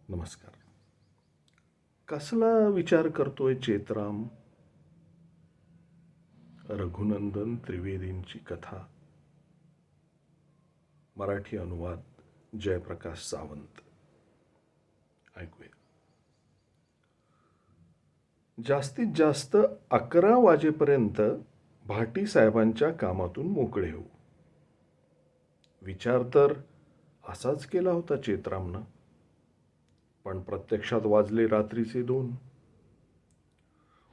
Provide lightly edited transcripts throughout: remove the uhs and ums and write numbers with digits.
नमस्कार. कसला विचार करतोय चेतराम? रघुनंदन त्रिवेदींची कथा. मराठी अनुवाद जयप्रकाश सावंत. ऐकूया. जास्तीत जास्त 11 वाजेपर्यंत भाटी साहेबांच्या कामातून मोकळे होऊ. विचार तर असाच केला होता चेतरामनं. पण प्रत्यक्षात वाजले रात्रीचे 2.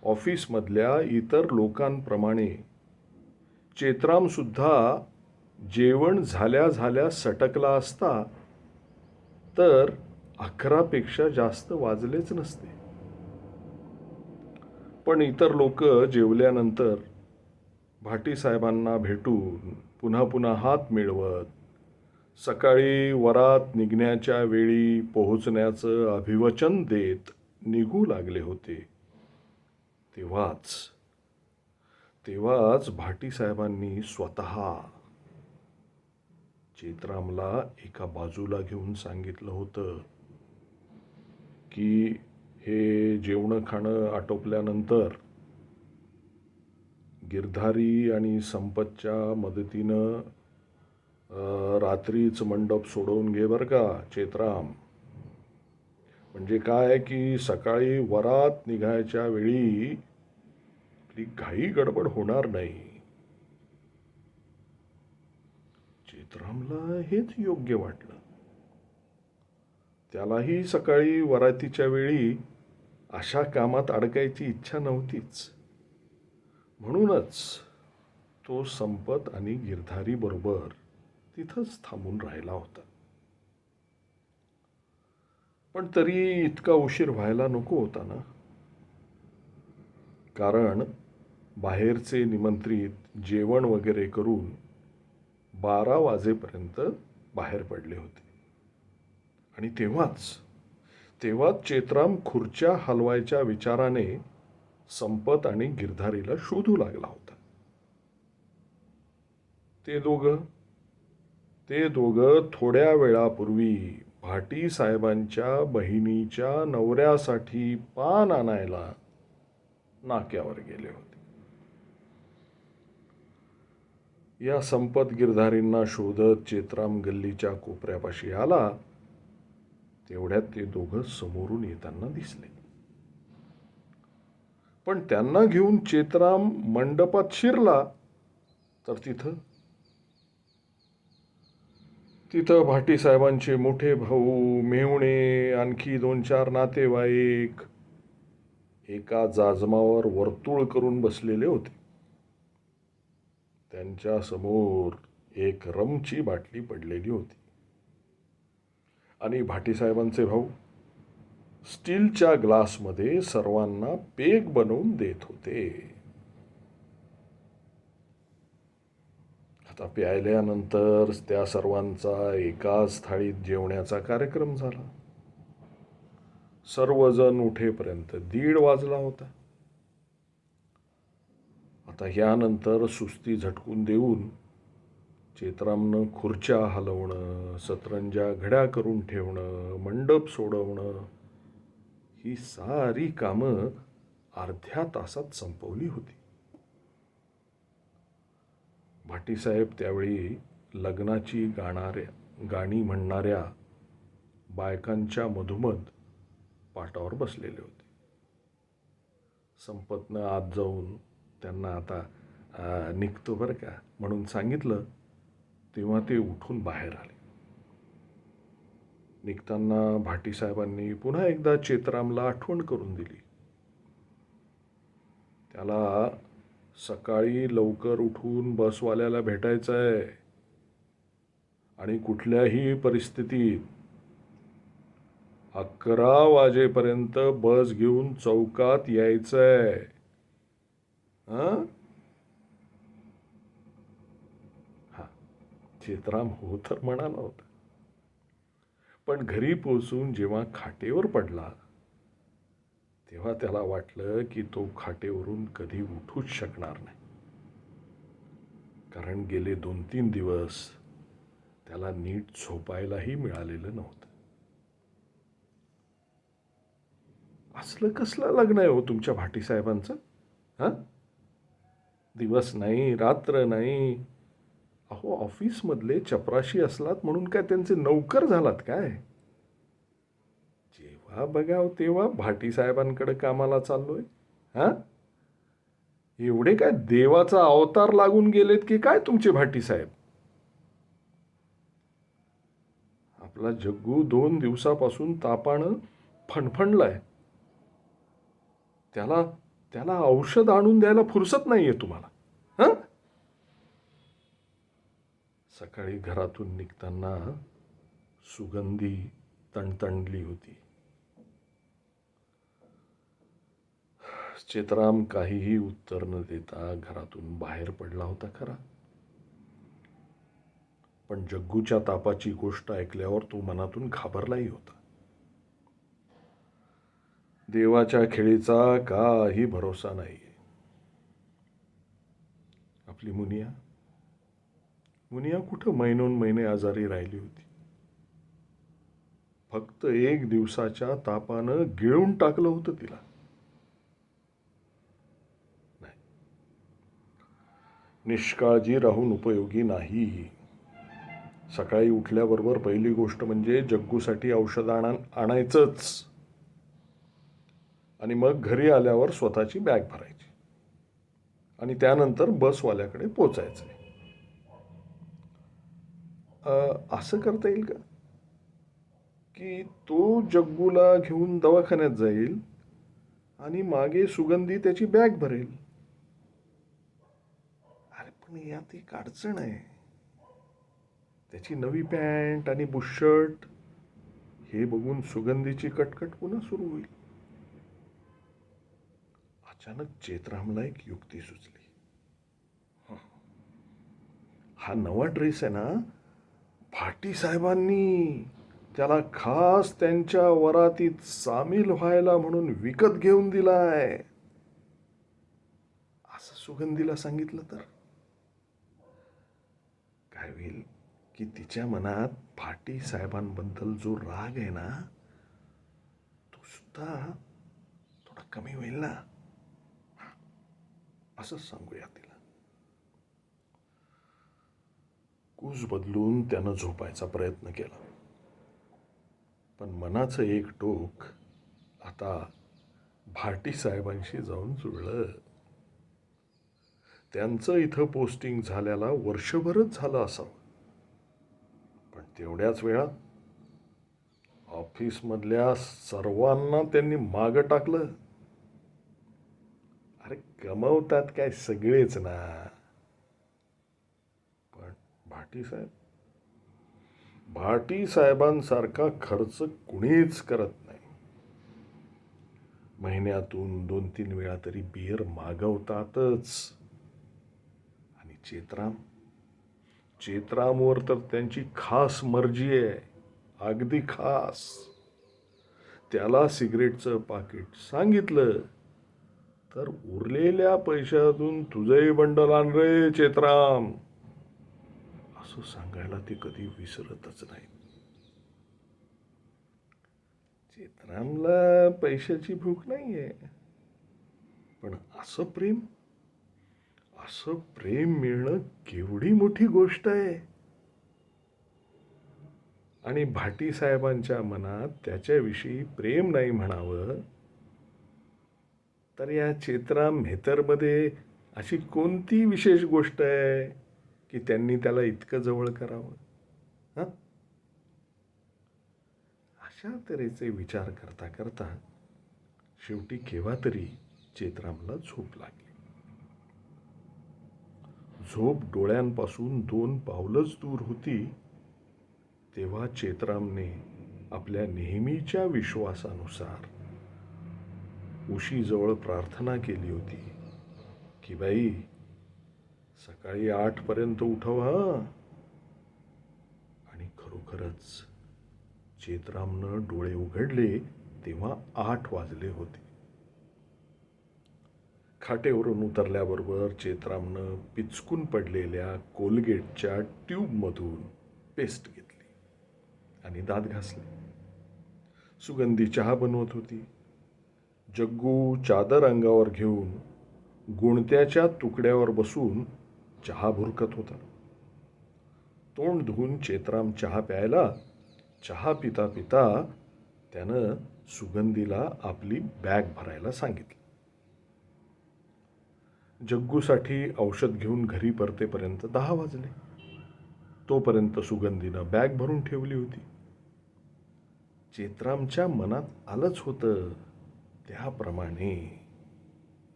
ऑफिसमधल्या इतर लोकांप्रमाणे चेतराम सुद्धा जेवण झाल्या झाल्या सटकला असता तर 11पेक्षा जास्त वाजलेच नसते. पण इतर लोक जेवल्यानंतर भाटी साहेबांना भेटून पुन्हा पुन्हा हात मिळवत सकाळी वरात निघण्याच्या वेळी पोहोचण्याचं अभिवचन देत निघू लागले होते. तेव्हाच भाटी साहेबांनी स्वतः चेतरामला एका बाजूला घेऊन सांगितलं होतं की हे जेवणं खाणं आटोपल्यानंतर गिरधारी आणि संपतच्या मदतीनं रात्रीच मंडप सोडवून घे बरं का चेतराम. म्हणजे काय की सकाळी वरात निघायच्या वेळी आपली घाई गडबड होणार नाही. चेतरामला हेच योग्य वाटलं. त्यालाही सकाळी वरातीच्या वेळी अशा कामात अडकायची इच्छा नव्हतीच. म्हणूनच तो संपत आणि गिरधारी बरोबर तिथंच थांबून राहिला होता. पण तरी इतका उशीर व्हायला नको होता ना. कारण बाहेरचे निमंत्रित जेवण वगैरे करून 12 वाजेपर्यंत बाहेर पडले होते. आणि तेव्हाच चेतराम खुर्च्या हलवायच्या विचाराने संपत आणि गिरधारीला शोधू लागला होता. ते दोघं थोड्या वेळापूर्वी भाटी साहेबांच्या बहिणीच्या नवऱ्यासाठी पान आणायला नाक्यावर गेले होते. या संपत गिरधारींना शोधत चेतराम गल्लीच्या कोपऱ्यापाशी आला तेवढ्यात ते दोघं समोरून येताना दिसले. पण त्यांना घेऊन चेतराम मंडपात शिरला तर तिथं भाटी साहेबांचे मोठे भाऊ, मेहुणे, आणखी 2-4 नातेवाईक एका जाजमावर वर्तुळ करून बसलेले होते. त्यांच्या समोर एक रमची बाटली पडलेली होती आणि भाटी साहेबांचे भाऊ स्टीलच्या ग्लासमध्ये सर्वांना पेग बनवून देत होते. आता प्यायल्यानंतर त्या सर्वांचा एकाच थाळीत जेवण्याचा कार्यक्रम झाला. सर्वजण उठेपर्यंत 1:30 वाजला होता. आता यानंतर सुस्ती झटकून देऊन चेतरामनं खुर्च्या हलवणं, सतरंज्या घड्या करून ठेवणं, मंडप सोडवणं ही सारी कामं अर्ध्या तासात संपवली होती. भाटीसाहेब त्यावेळी लग्नाची गाणी म्हणणाऱ्या बायकांच्या मधोमध पाटावर बसलेले होते. संपतनं आत जाऊन त्यांना आता निघतो बरं का म्हणून सांगितलं तेव्हा ते उठून बाहेर आले. निघताना भाटीसाहेबांनी पुन्हा एकदा चेतरामला आठवण करून दिली. त्याला सकाळी लवकर उठून बसवाल्याला भेटायचं आहे आणि कुठल्याही परिस्थितीत 11 वाजेपर्यंत बस घेऊन चौकात यायचंय. चेतराम हो तर म्हणाला होता. पण घरी पोचून जेव्हा खाटेवर पडला तेव्हा त्याला वाटलं की तो खाटेवरून कधी उठूच शकणार नाही. कारण गेले 2-3 दिवस त्याला नीट झोपायलाही मिळालेलं नव्हतं. असलं कसलं लग्न आहे हो तुमच्या भाटीसाहेबांचं? हां, दिवस नाही रात्र नाही. अहो, ऑफिसमधले चपराशी असलात म्हणून काय त्यांचे नौकर झालात काय? जेव्हा बघाव तेव्हा भाटीसाहेबांकडे कामाला चाललोय. हां, एवढे काय देवाचा अवतार लागून गेलेत की काय तुमचे भाटीसाहेब? आपला जग्गू 2 दिवसापासून तापानं फणफणलाय. त्याला त्याला औषध आणून द्यायला फुरसत नाहीये तुम्हाला. हं? सकाळी घरातून निघताना सुगंधी तणतणली होती. चेतराम काहीही उत्तर न देता घरातून बाहेर पडला होता खरा, पण जग्गूच्या तापाची गोष्ट ऐकल्यावर तो मनातून घाबरलाही होता. देवाच्या खेळीचा काही भरोसा नाहीये. आपली मुनिया मुनिया कुठं महिनोन महिने आजारी राहिली होती. फक्त 1 दिवसाच्या तापानं गिळून टाकलं होतं तिला. नाही, निष्काळजी राहून उपयोगी नाही. सकाळी उठल्याबरोबर पहिली गोष्ट म्हणजे जग्गूसाठी औषध आणायचंच आणि मग घरी आल्यावर स्वतःची बॅग भरायची आणि त्यानंतर बसवाल्याकडे पोचायचं. असं करता येईल का की तो जग्गूला घेऊन दवाखान्यात जाईल आणि मागे सुगंधी त्याची बॅग भरेल? अरे पण यात एक अडचण आहे. त्याची नवी पॅन्ट आणि बुशर्ट हे बघून सुगंधीची कटकट पुन्हा सुरू होईल. अचानक चेतरामला एक युक्ती सुचली. हा नवा ड्रेस आहे ना, भाटी साहेबांनी त्याला खास त्यांच्या वरातीत सामील व्हायला म्हणून विकत घेऊन दिलाय. असं सुगंधीला सांगितलं तर काय होईल की तिच्या मनात भाटी साहेबांबद्दल जो राग आहे ना, तो सुद्धा थोडा कमी होईल ना. असंच सांगूया तिला. कूस बदलून त्यानं झोपायचा प्रयत्न केला, पण मनाचं एक टोक आता भाटी साहेबांशी जाऊन जुळलं. त्यांचं इथं पोस्टिंग झाल्याला वर्षभरच झालं असावं, पण तेवढ्याच वेळात ऑफिसमधल्या सर्वांना त्यांनी मागं टाकलं. अरे कमवतात काय सगळेच ना, पण भाटीसाहेब भाटीसाहेबांसारखा खर्च कुणीच करत नाही. महिन्यातून 2-3 वेळा तरी बियर मागवतातच. आणि चेतरामवर तर त्यांची खास मर्जी आहे, अगदी खास. त्याला सिगरेटचं पाकिट सांगितलं तर उरलेल्या पैशातून तुझंही बंडल आण रे चेतराम, असं सांगायला ते कधी विसरतच नाही. चेतरामला पैशाची भूक नाहीये, पण असं प्रेम मिळणं केवढी मोठी गोष्ट आहे. आणि भाटी साहेबांच्या मनात त्याच्याविषयी प्रेम नाही म्हणावं तर या चेतराम मेहतरमध्ये अशी कोणती विशेष गोष्ट आहे की त्यांनी त्याला इतकं जवळ करावं? हां, अशा तऱ्हेचे विचार करता करता शेवटी केव्हा तरी चेतरामला झोप लागली. झोप डोळ्यांपासून 2 पावलंच दूर होती तेव्हा चेतरामने आपल्या नेहमीच्या विश्वासानुसार उशीजवळ प्रार्थना केली होती की बाई, सकाळी 8 पर्यंत उठव हा. आणि खरोखरच चेतरामनं डोळे उघडले तेव्हा 8 वाजले होते. खाटेवरून उतरल्याबरोबर चेतरामनं पिचकून पडलेल्या कोलगेटच्या ट्यूबमधून पेस्ट घेतली आणि दात घासले. सुगंधी चहा बनवत होती. जग्गू चादर अंगावर घेऊन गुणत्याच्या तुकड्यावर बसून चहा भुरकत होता. तोंड धुवून चेतराम चहा प्यायला. चहा पिता पिता त्यानं सुगंधीला आपली बॅग भरायला सांगितलं. जग्गूसाठी औषध घेऊन घरी परतेपर्यंत 10 वाजले. तोपर्यंत सुगंधीनं बॅग भरून ठेवली होती. चेतरामच्या मनात आलंच होतं त्याप्रमाणे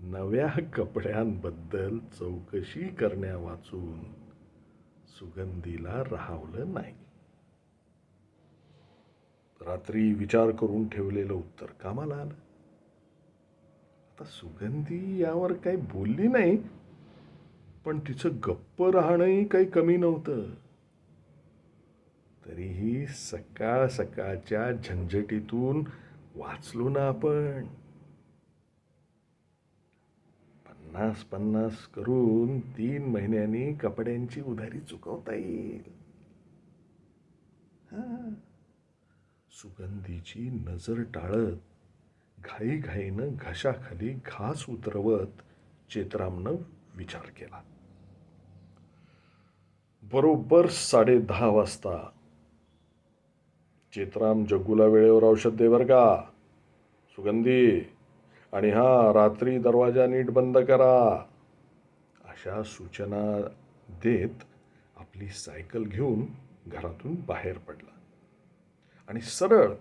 नव्या कपड्यांबद्दल चौकशी करण्या वाचून सुगंधीला राहावलं नाही. रात्री विचार करून ठेवलेलं उत्तर कामाला आलं. आता सुगंधी यावर काही बोलली नाही, पण तिचं गप्प राहणंही काही कमी नव्हतं. तरीही सकाळ सकाळच्या झंझटीतून वाचलो ना आपण. 50-50 करून 3 महिन्यांनी कपड्यांची उधारी चुकवता येईल. सुगंधीची नजर टाळत घाईघाईनं घशाखाली घास उतरवत चेतरामनं विचार केला. बरोबर 10:30 वाजता. चेतराम, जग्गूला वेळेवर औषध दे बरं का. सुगंधी, आणि रात्री दरवाजा नीट बंद करा. अशा सूचना देत आपली सायकल घेऊन घरातून बाहेर पडला आणि सरळ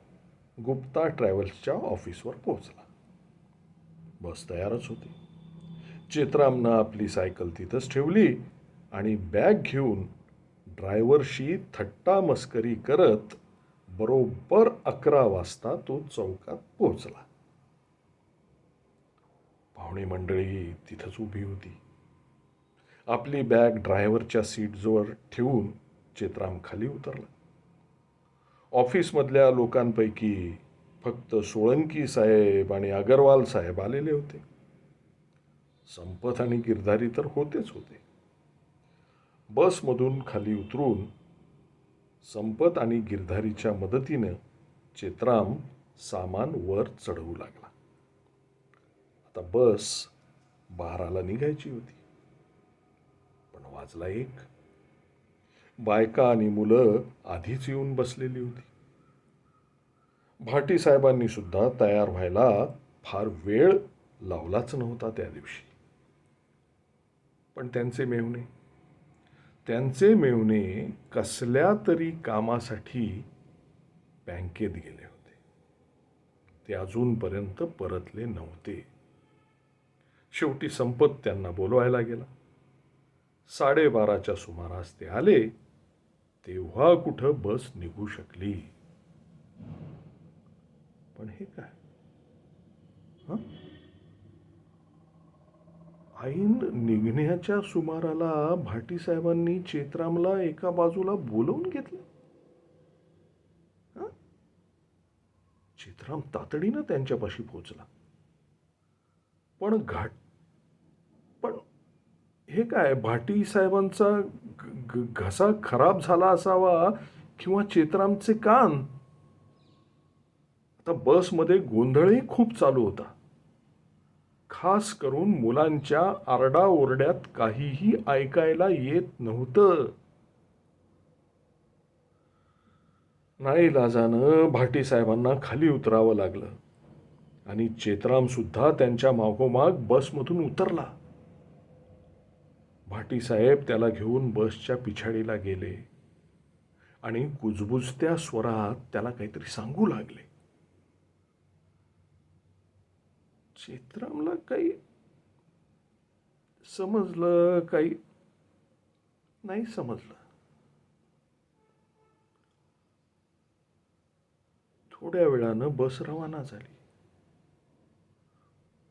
गुप्ता ट्रॅव्हल्सच्या ऑफिसवर पोहोचला. बस तयारच होती. चेतरामनं आपली सायकल तिथंच ठेवली आणि बॅग घेऊन ड्रायव्हरशी थट्टा मस्करी करत बरोबर 11 वाजता तो चौकात पोहोचला. पाहुणे मंडळी तिथंच उभी होती. आपली बॅग ड्रायव्हरच्या सीटजवळ ठेवून चेतराम खाली उतरला. ऑफिसमधल्या लोकांपैकी फक्त सोळंकी साहेब आणि अगरवाल साहेब आलेले होते. संपत आणि गिरधारी तर होतेच होते. बसमधून खाली उतरून संपत आणि गिरधारीच्या मदतीनं चेतराम सामान वर चढवू लागला. आता बस 12ला निघायची होती, पण वाजला 1. बायका आणि मुलं आधीच येऊन बसलेली होती. भाटी साहेबांनी सुद्धा तयार व्हायला फार वेळ लावलाच नव्हता त्या दिवशी. पण त्यांचे मेव्हणे कसल्या तरी कामासाठी बँकेत गेले होते. ते अजूनपर्यंत परतले नव्हते. शेवटी संपत त्यांना बोलवायला गेला. 12:30च्या सुमारास ते आले. तेव्हा कुठं बस निघू शकली. पण हे काय? ऐन निघण्याच्या सुमाराला भाटी साहेबांनी चेतरामला एका बाजूला बोलवून घेतलं. चेतराम तातडीनं त्यांच्यापाशी पोहोचला. पण हे काय? भाटी साहेबांचा घसा खराब झाला असावा किंवा चेतरामचे कान. आता बसमध्ये गोंधळही खूप चालू होता. खास करून मुलांच्या आरडाओरड्यात काहीही ऐकायला येत नव्हतं. नाईलाजानं भाटी साहेबांना खाली उतरावं लागलं आणि चेतराम सुद्धा त्यांच्या मागोमाग बसमधून उतरला. भाटी साहेब त्याला घेऊन बसच्या पिछाडीला गेले आणि कुजबुजत्या स्वरात त्याला काहीतरी सांगू लागले. चेतरामला काही समजलं, काही नाही समजलं. थोड्या वेळानं बस रवाना झाली.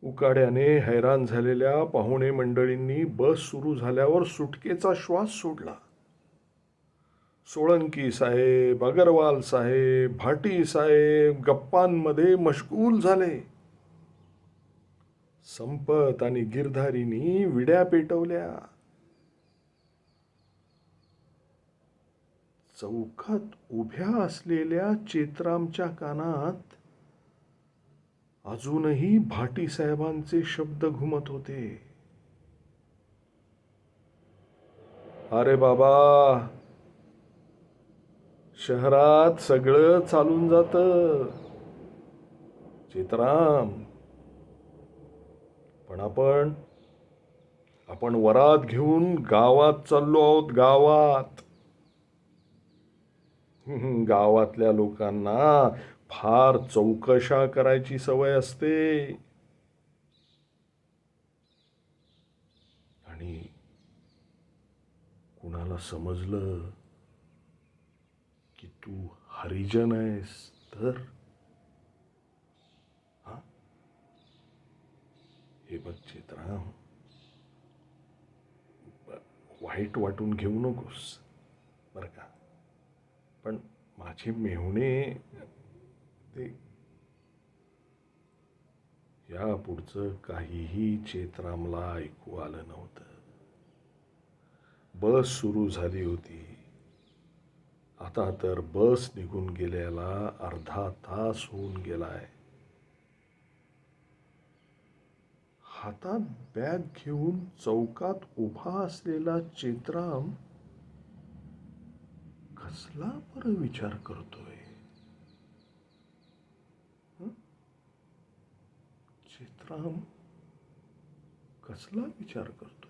उकाड्याने हैराण झालेल्या पाहुणे मंडळींनी बस सुरू झाल्यावर सुटकेचा श्वास सोडला. सोळंकी साहेब, अगरवाल साहेब, भाटी साहेब गप्पांमध्ये मशगूल झाले. संपत आणि गिरधारीनी विड्या पेटवल्या. चौकात उभ्या असलेल्या चेतरामच्या कानात अजूनही भाटी साहेबांचे शब्द घुमत होते. अरे बाबा, शहरात सगळं चालून जातं चित्राम, पण आपण आपण वरात घेऊन गावात चाललो आहोत. गावात गावातल्या लोकांना फार चौकशा करायची सवय असते. आणि कुणाला समजलं की तू हरिजन आहेस तर, हा, हे बघ चित्राम, वाईट वाटून घेऊ नकोस बर का. पण माझे मेहुणे ते, या पुढचं काहीही चेतरामला ऐकू आलं नव्हतं. बस सुरू झाली होती. आता तर बस निघून गेल्याला अर्धा तास होऊन गेलाय. हातात बॅग घेऊन चौकात उभा असलेला चेतराम कसला बरं विचार करतोय? चित्राम कसला विचार करतोय?